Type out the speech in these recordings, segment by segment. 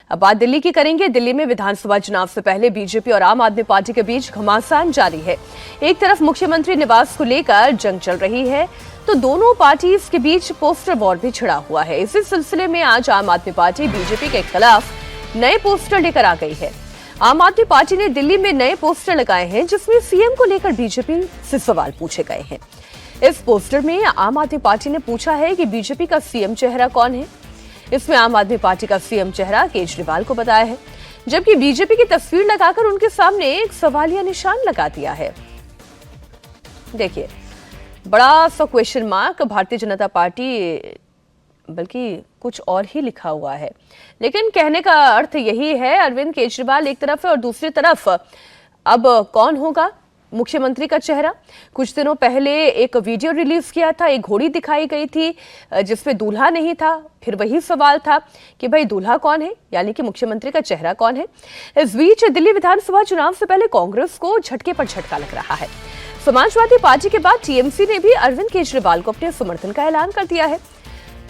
अब बात दिल्ली की करेंगे। दिल्ली में विधानसभा चुनाव से पहले बीजेपी और आम आदमी पार्टी के बीच घमासान जारी है। एक तरफ मुख्यमंत्री निवास को लेकर जंग चल रही है, तो दोनों पार्टीज के बीच पोस्टर वॉर भी छिड़ा हुआ है। इसी सिलसिले में आज आम आदमी पार्टी बीजेपी के खिलाफ नए पोस्टर लेकर आ गई है। आम आदमी पार्टी ने दिल्ली में नए पोस्टर लगाए हैं, जिसमें सीएम को लेकर बीजेपी से सवाल पूछे गए हैं। इस पोस्टर में आम आदमी पार्टी ने पूछा है कि बीजेपी का सीएम चेहरा कौन है। इसमें आम आदमी पार्टी का सीएम चेहरा केजरीवाल को बताया है, जबकि बीजेपी की तस्वीर लगाकर उनके सामने एक सवालिया निशान लगा दिया है। देखिए, बड़ा सा question mark, Bharatiya Janata party, बल्कि कुछ और ही लिखा हुआ है। लेकिन कहने का अर्थ यही है, अरविंद केजरीवाल एक तरफ है और दूसरी तरफ अब कौन होगा मुख्यमंत्री का चेहरा। कुछ दिनों पहले एक वीडियो रिलीज किया था, एक घोड़ी दिखाई गई थी जिसमें दूल्हा नहीं था। फिर वही सवाल था कि भाई दूल्हा कौन है, यानी कि मुख्यमंत्री का चेहरा कौन है। इस बीच दिल्ली विधानसभा चुनाव से पहले कांग्रेस को झटके पर झटका लग रहा है। समाजवादी पार्टी के बाद टीएमसी ने भी अरविंद केजरीवाल को अपने समर्थन का ऐलान कर दिया है।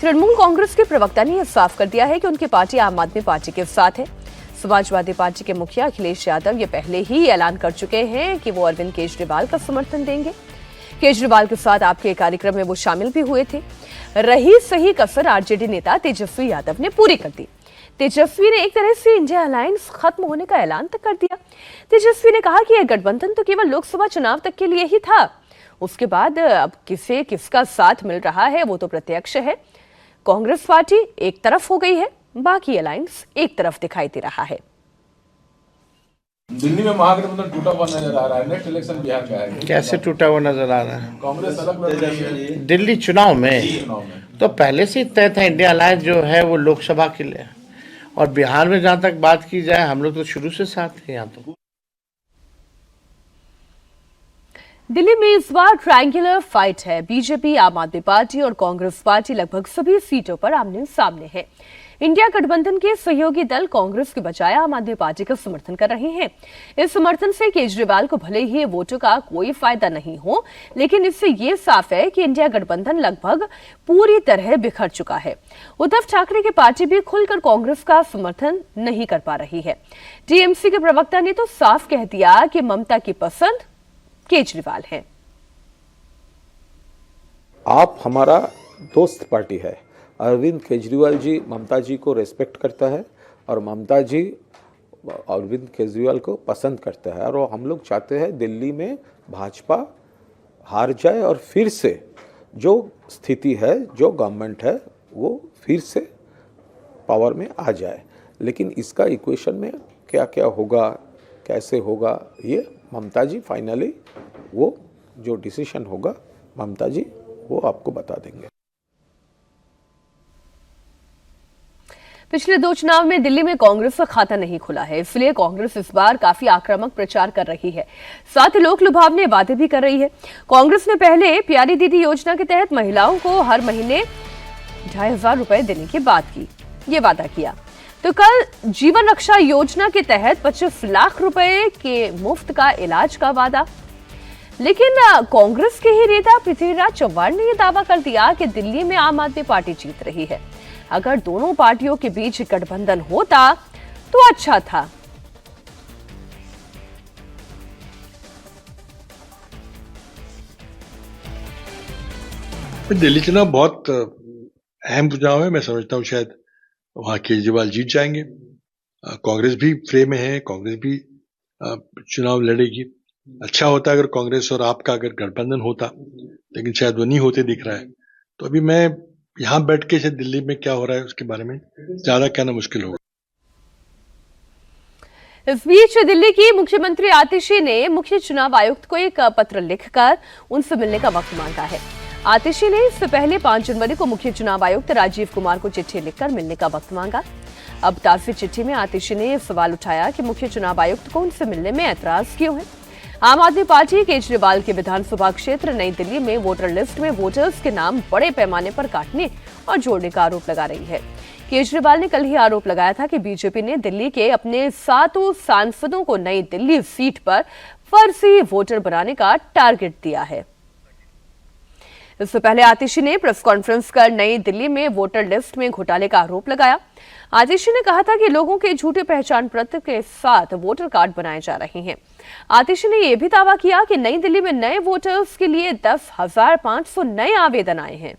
तृणमूल कांग्रेस के प्रवक्ता ने यह साफ कर दिया है कि उनकी पार्टी आम आदमी पार्टी के साथ है। समाजवादी पार्टी के मुखिया अखिलेश यादव ये पहले ही ऐलान कर चुके हैं कि वो अरविंद केजरीवाल का समर्थन देंगे। केजरीवाल के साथ आपके कार्यक्रम में वो शामिल भी हुए थे। रही सही कसर आरजेडी नेता तेजस्वी यादव ने पूरी कर दी। तेजस्वी ने एक तरह से इंडिया अलायंस खत्म होने का ऐलान तक कर दिया। तेजस्वी ने कहा कि यह गठबंधन तो केवल लोकसभा चुनाव तक के लिए ही था। उसके बाद अब किसे किसका साथ मिल रहा है वो तो प्रत्यक्ष है। कांग्रेस पार्टी एक तरफ हो गई है, बाकी अलायंस एक तरफ दिखाई दे रहा है। दिल्ली में महागठबंधन टूटा हुआ नजर आ रहा है। नेक्स्ट इलेक्शन बिहार का है, कैसे टूटा हुआ नजर आ रहा है? कांग्रेस अलग लड़ रही है दिल्ली चुनाव में तो पहले से ही तय था। इंडिया अलायंस जो है वो लोकसभा के लिए, और बिहार में जहां तक बात की जाए हम लोग तो शुरू से साथ थे। यहाँ तो दिल्ली में इस बार ट्रायंगुलर फाइट है। बीजेपी, आम आदमी पार्टी और कांग्रेस पार्टी लगभग सभी सीटों पर आमने सामने है। इंडिया गठबंधन के सहयोगी दल कांग्रेस के बजाय आम आदमी पार्टी का समर्थन कर रहे हैं। इस समर्थन से केजरीवाल को भले ही वोटों का कोई फायदा नहीं हो, लेकिन इससे ये साफ है कि इंडिया गठबंधन लगभग पूरी तरह बिखर चुका है। उद्धव ठाकरे की पार्टी भी खुलकर कांग्रेस का समर्थन नहीं कर पा रही है। टीएमसी के प्रवक्ता ने तो साफ कह दिया कि ममता की पसंद केजरीवाल है। आप हमारा दोस्त पार्टी है। अरविंद केजरीवाल जी ममता जी को रेस्पेक्ट करता है और ममता जी अरविंद केजरीवाल को पसंद करता है, और हम लोग चाहते हैं दिल्ली में भाजपा हार जाए और फिर से जो स्थिति है, जो गवर्नमेंट है, वो फिर से पावर में आ जाए। लेकिन इसका इक्वेशन में क्या क्या होगा, कैसे होगा, ये ममता जी फाइनली वो जो डिसीजन होगा ममता जी वो आपको बता देंगे। पिछले दो चुनाव में दिल्ली में कांग्रेस का खाता नहीं खुला है, इसलिए कांग्रेस इस बार काफी आक्रामक प्रचार कर रही है। साथ ही लोक लुभावने वादे भी कर रही है। कांग्रेस ने पहले प्यारी दीदी योजना के तहत महिलाओं को हर महीने 2,500 रुपए देने की बात की, ये वादा किया। तो कल जीवन रक्षा योजना के तहत 25 लाख रुपए के मुफ्त का इलाज का वादा। लेकिन कांग्रेस के ही नेता पृथ्वीराज चव्हाण ने यह दावा कर दिया कि दिल्ली में आम आदमी पार्टी जीत रही है। अगर दोनों पार्टियों के बीच गठबंधन होता तो अच्छा था। दिल्ली चुनाव बहुत अहम चुनाव है। मैं समझता हूँ शायद वहां केजरीवाल जीत जाएंगे। कांग्रेस भी फ्रे में है, कांग्रेस भी चुनाव लड़ेगी। अच्छा होता अगर कांग्रेस और आपका अगर गठबंधन होता, लेकिन शायद वो नहीं होते दिख रहा है। तो अभी मैं यहाँ बैठ के शायद दिल्ली में क्या हो रहा है उसके बारे में ज्यादा कहना मुश्किल होगा। इस बीच दिल्ली की मुख्यमंत्री आतिशी ने मुख्य चुनाव आयुक्त को एक पत्र लिखकर उनसे मिलने का वक्त मांगा है। आतिशी ने इससे पहले 5 जनवरी को मुख्य चुनाव आयुक्त राजीव कुमार को चिट्ठी लिखकर मिलने का वक्त मांगा। अब ताज़ी चिट्ठी में आतिशी ने सवाल उठाया कि मुख्य चुनाव आयुक्त को उनसे मिलने में ऐतराज क्यों है। आम आदमी पार्टी केजरीवाल के विधानसभा क्षेत्र नई दिल्ली में वोटर लिस्ट में वोटर्स के नाम बड़े पैमाने पर काटने और जोड़ने का आरोप लगा रही है। केजरीवाल ने कल ही आरोप लगाया था कि बीजेपी ने दिल्ली के अपने 7 सांसदों को नई दिल्ली सीट पर फर्जी वोटर बनाने का टारगेट दिया है। इससे पहले आतिशी ने प्रेस कॉन्फ्रेंस कर नई दिल्ली में वोटर लिस्ट में घोटाले का आरोप लगाया। आतिशी ने कहा था कि लोगों के झूठे पहचान पत्र के साथ वोटर कार्ड बनाए जा रहे हैं। आतिशी ने यह भी दावा किया कि नई दिल्ली में नए वोटर्स के लिए 10,500 नए आवेदन आए हैं।